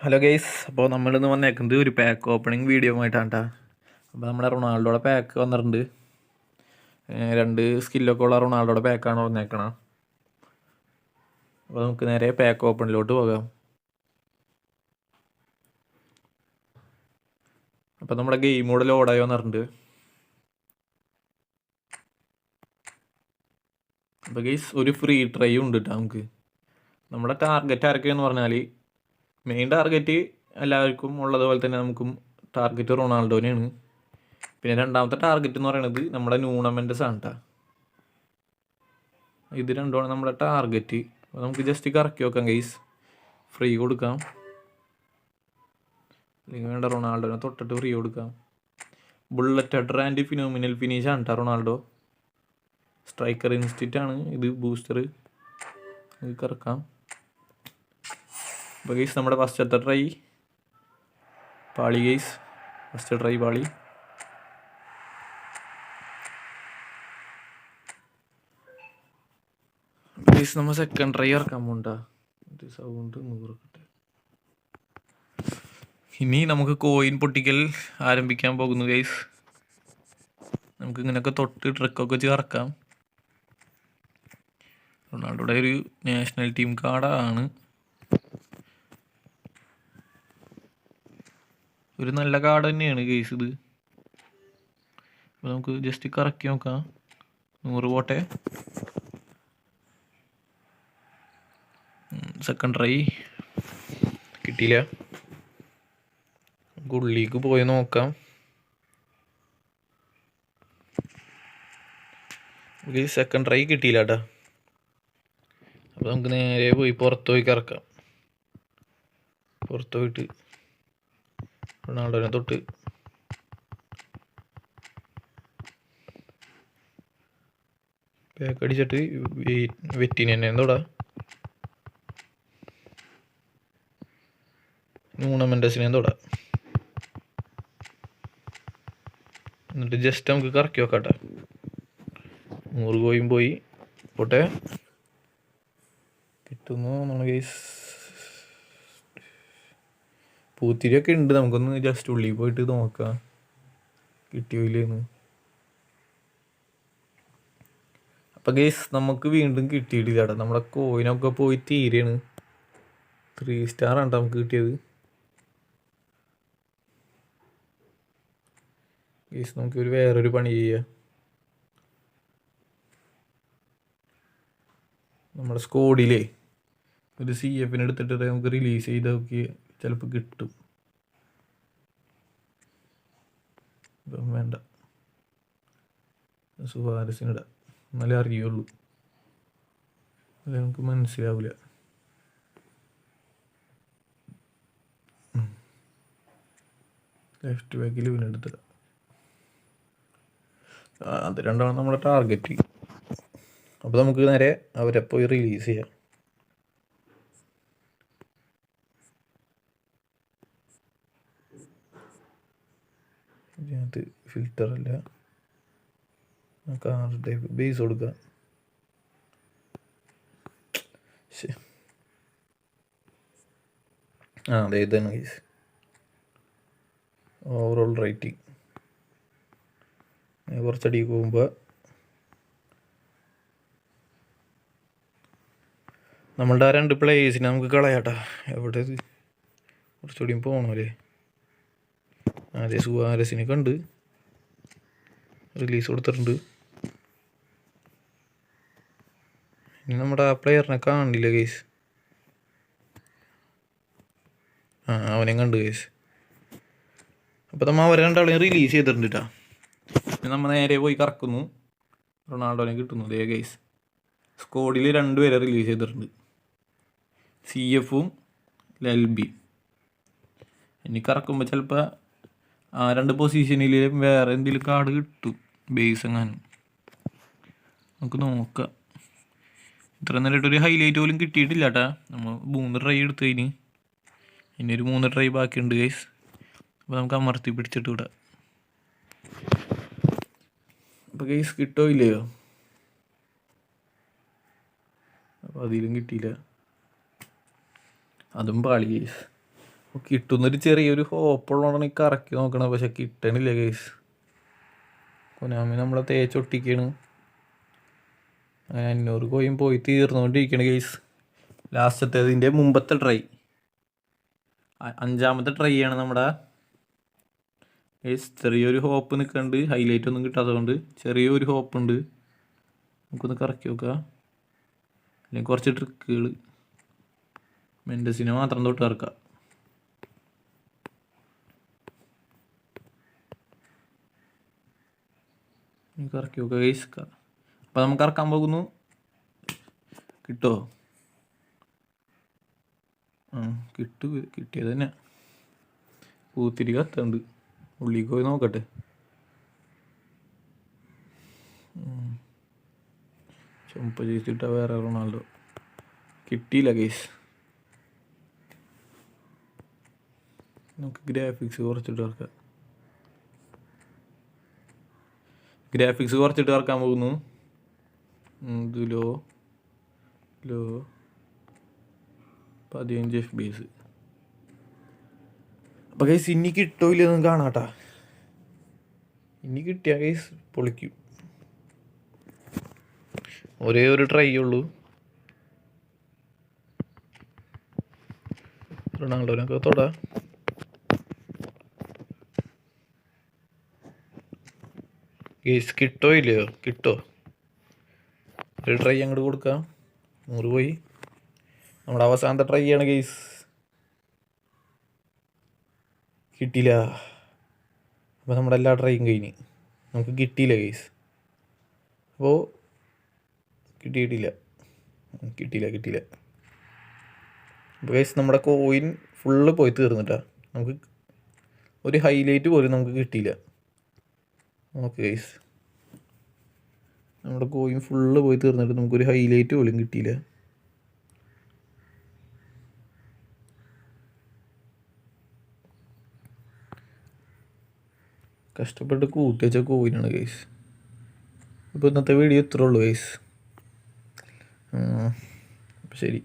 Hello guys, അപ്പോൾ നമ്മളിന്ന് വന്നേക്കുന്നത് ഒരു പാക്ക് ഓപ്പണിംഗ് വീഡിയോ ആയിട്ടാണ് കേട്ടോ. അപ്പോൾ നമ്മുടെ റൊണാൾഡോയുടെ പാക്ക് വന്നിട്ടുണ്ട്. രണ്ട് സ്കില്ലൊക്കെ ഉള്ള റൊണാൾഡോയുടെ പാക്കാണ് വന്നേക്കണം. അപ്പോൾ നമുക്ക് നേരെ പാക്ക് ഓപ്പണിലോട്ട് പോകാം. അപ്പോൾ നമ്മുടെ ഗെയിം മോഡ് ലോഡായി വന്നിട്ടുണ്ട്. അപ്പോൾ ഗെയ്സ് ഒരു ഫ്രീ ട്രൈ ഉണ്ട് കേട്ടോ. നമുക്ക് നമ്മുടെ ടാർഗറ്റ് ആരൊക്കെയെന്ന് പറഞ്ഞാൽ മെയിൻ ടാർഗറ്റ് എല്ലാവർക്കും ഉള്ളതുപോലെ തന്നെ നമുക്കും ടാർഗറ്റ് റൊണാൾഡോനെയാണ്. പിന്നെ രണ്ടാമത്തെ ടാർഗറ്റ് എന്ന് പറയുന്നത് നമ്മുടെ ന്യൂനോ മെൻഡസ് ആണ് കേട്ടോ. ഇത് രണ്ടുമാണ് നമ്മുടെ ടാർഗറ്റ്. അപ്പോൾ നമുക്ക് ജസ്റ്റ് കറക്കി വെക്കാം ഗെയ്സ്. ഫ്രീ കൊടുക്കാം, അല്ലെങ്കിൽ വേണ്ട റൊണാൾഡോനെ തൊട്ടിട്ട് ഫ്രീ കൊടുക്കാം. Bullet header and phenomenal finish ആണ് കേട്ടോ റൊണാൾഡോ. സ്ട്രൈക്കർ ഇൻസ്റ്റിറ്റ് ആണ് ഇത്, ബൂസ്റ്റർ. ഇത് കറക്കാം. അപ്പോൾ ഗെയ്സ് നമ്മുടെ ഫസ്റ്റത്തെ ട്രൈ പാളി ഗെയ്സ്. ഫസ്റ്റ് ട്രൈ പാളി. ഗെയ്സ് നമ്മൾ സെക്കൻഡ് ട്രൈ ഇറക്കാൻ പോണ്ട. സൗണ്ട് 100 കിട്ടെ. ഇനി നമുക്ക് കോയിൻ പൊട്ടിക്കൽ ആരംഭിക്കാൻ പോകുന്നു ഗെയ്സ്. നമുക്ക് ഇങ്ങനെയൊക്കെ തൊട്ട് ട്രിക്കൊക്കെ വെച്ച് ഇറക്കാം. റൊണാൾഡോയുടെ ഒരു നാഷണൽ ടീം കാർഡാണ്. ഒരു നല്ല കാർഡ് തന്നെയാണ് ഗെയ്സ് ഇത്. അപ്പോൾ നമുക്ക് ജസ്റ്റ് കറക്കി നോക്കാം. 100 പോട്ടെ. സെക്കൻഡ് ട്രൈ കിട്ടിയില്ല. ഉള്ളിലേക്ക് പോയി നോക്കാം. സെക്കൻഡ് ട്രൈ കിട്ടിയില്ല കേട്ടോ. അപ്പോൾ നമുക്ക് നേരെ പോയി പുറത്ത് പോയി കറക്കാം. പുറത്ത് പോയിട്ട് റൊണാൾഡോനെ തൊട്ട് പാക്ക് അടിച്ചിട്ട് വെറ്റിനെ തന്നെ എന്തോടാ ന്യൂനോ മെൻഡസിനെ എന്തോടാ. എന്നിട്ട് ജസ്റ്റ് നമുക്ക് കറക്കി വെക്കാം കേട്ടോ. 100 കോയും പോയി പോട്ടെ. കിട്ടുന്നു നമ്മൾ ഗെയ്സ്. പൂത്തിരിയൊക്കെ ഉണ്ട്. നമുക്കൊന്ന് ജസ്റ്റ് ഉള്ളിൽ പോയിട്ട് നോക്കാം കിട്ടിയോ ഇല്ലേന്ന്. അപ്പം ഗെയ്സ് നമുക്ക് വീണ്ടും കിട്ടിയിട്ടില്ല കേട്ടോ. നമ്മുടെ കോയിനൊക്കെ പോയി തീരെയാണ്. 3 സ്റ്റാർ ആണ് നമുക്ക് കിട്ടിയത്. ഗെയ്സ് നമുക്ക് വേറൊരു പണി ചെയ്യാം. നമ്മുടെ സ്കോഡിലേ ഒരു CF എടുത്തിട്ട് നമുക്ക് റിലീസ് ചെയ്ത് നോക്കി ചിലപ്പോൾ കിട്ടും. ഇതൊന്നും വേണ്ട, സുവാരസിനിടാം, എന്നാലേ അറിയുള്ളൂ. അല്ലെ നമുക്ക് മനസ്സിലാവില്ല. ലെഫ്റ്റ് ബാക്കിൽ ഇവനെടുത്തിടാം. അത് രണ്ടാണ് നമ്മുടെ ടാർഗറ്റ്. അപ്പോൾ നമുക്ക് നേരെ അവരെ പോയി റിലീസ് ചെയ്യാം. ഇതിനകത്ത് ഫിൽറ്ററല്ല, കാർ ടൈപ്പ് ബേസ് കൊടുക്കുക. അതെ ഇതാണ് ഗൈസ് ഓവറോൾ റേറ്റിംഗ്. കുറച്ചടിക്ക് പോകുമ്പോൾ നമ്മളുടെ ആ 2 പ്ലേയേഴ്സിനെ നമുക്ക് കളയാട്ടാ. എവിടെ കുറച്ചുകൂടിയും പോകണമല്ലേ. അതെ സുവാരസിനെ കണ്ട് റിലീസ് കൊടുത്തിട്ടുണ്ട്. ഇനി നമ്മുടെ ആ പ്ലെയറിനെ കാണില്ല ഗൈസ്. അവനെ കണ്ട് ഗൈസ്. അപ്പോൾ നമ്മൾ അവരെ രണ്ടാളെയും റിലീസ് ചെയ്തിട്ടുണ്ട് കേട്ടോ. ഇനി നമ്മൾ നേരെ പോയി കറക്കുന്നു. റൊണാൾഡോനെ കിട്ടുന്നു. ദേ ഗൈസ് സ്കോഡിൽ 2 പേരെ റിലീസ് ചെയ്തിട്ടുണ്ട്, CFും LBയും. ഇനി കറക്കുമ്പോൾ ചിലപ്പോൾ ആ 2 പൊസിഷനിലും വേറെ എന്തെങ്കിലും കാർഡ് കിട്ടും, ബേസ് എങ്ങാനും. നമുക്ക് നോക്കാം. ഇത്ര നേരമായിട്ടൊരു ഹൈലൈറ്റ് പോലും കിട്ടിയിട്ടില്ല കേട്ടാ. നമ്മൾ 3 ട്രൈ എടുത്തു കഴിഞ്ഞ് ഇനി ഒരു 3 ട്രൈ ബാക്കിയുണ്ട് ഗൈസ്. അപ്പോൾ നമുക്ക് അമർത്തി പിടിച്ചിട്ട് വിടാം. അപ്പോൾ ഗൈസ് കിട്ടോ ഇല്ലയോ. അപ്പോൾ അതിലും കിട്ടിയില്ല, അതും പാളി ഗൈസ്. കിട്ടുന്നൊരു ചെറിയൊരു ഹോപ്പുള്ളതുകൊണ്ടാണ് ഈ കറക്കി നോക്കണത്, പക്ഷെ കിട്ടണില്ല ഗൈസ്. കൊനാമി നമ്മളെ തേച്ചൊട്ടിക്കാണ്. അങ്ങനെ 500 കോയിൻ പോയി തീർന്നുകൊണ്ടിരിക്കുകയാണ് ഗൈസ്. ലാസ്റ്റത്തേതിൻ്റെ മുമ്പത്തെ ട്രൈ, 5ാമത്തെ ട്രൈ ആണ് നമ്മുടെ ഗൈസ്. ചെറിയൊരു ഹോപ്പ് നിൽക്കുന്നുണ്ട്, ഹൈലൈറ്റ് ഒന്നും കിട്ടാത്തതുകൊണ്ട് ചെറിയൊരു ഹോപ്പ് ഉണ്ട്. നമുക്കൊന്ന് കറക്കി നോക്കുക, അല്ലെങ്കിൽ കുറച്ച് ട്രിക്കുകൾ. മെൻഡസിനെ മാത്രം തൊട്ട് കറക്കാം. കറക്കി നോക്കുക ഗൈസ്. അപ്പം നമുക്ക് കറക്കാൻ പോകുന്നു. കിട്ടുമോ? കിട്ടിയത് തന്നെ. പൂത്തിരി കത്തുണ്ട്, ഉള്ളിലേക്ക് പോയി നോക്കട്ടെ. ചുമപ്പ് ചെയ്തിട്ട വേറെ റൊണാൾഡോ. കിട്ടിയില്ല ഗൈസ്. നമുക്ക് ഗ്രാഫിക്സ് കുറച്ചിട്ട് ഇറക്കാം. ഗ്രാഫിക്സ് കുറച്ചിട്ട് ഇറക്കാൻ പോകുന്നു. ഇത് ലോ 15 FPS. അപ്പം ഗൈസ് ഇനി കിട്ടോ ഇല്ലെന്ന് കാണാട്ടാ. ഇനി കിട്ടിയ ഗൈസ് പൊളിക്കും. ഒരേ ഒരു ട്രൈ ഉള്ളൂ. റൊണാൾഡോനൊക്കെ തൊടാ. ഗൈസ് കിട്ടോ ഇല്ലയോ? കിട്ടോ? ഒരു ട്രൈ അങ്ങോട്ട് കൊടുക്കാം. 100 പോയി. നമ്മുടെ അവസാനത്തെ ട്രൈ ആണ് ഗൈസ്. കിട്ടിയില്ല. അപ്പോൾ നമ്മുടെ എല്ലാ ട്രൈയും കഴിഞ്ഞ് നമുക്ക് കിട്ടിയില്ല ഗൈസ്. അപ്പോൾ കിട്ടിയില്ല. അപ്പോൾ ഗൈസ് നമ്മുടെ കോയിൻ ഫുള്ള് പോയി തീർന്നിട്ടാ. നമുക്ക് ഒരു ഹൈലൈറ്റ് പോലും നമുക്ക് കിട്ടിയില്ല. ഓക്കെ ഗൈസ്, നമ്മുടെ കോയിൻ ഫുള്ള് പോയി തീർന്നിട്ട് നമുക്കൊരു ഹൈലൈറ്റ് പോലും കിട്ടിയില്ല. കഷ്ടപ്പെട്ട് കൂട്ടി വെച്ച കോയിനാണ് ഗൈസ്. ഇപ്പോൾ ഇന്നത്തെ വീഡിയോ ഇത്രേ ഉള്ളൂ ഗൈസ്. ശരി.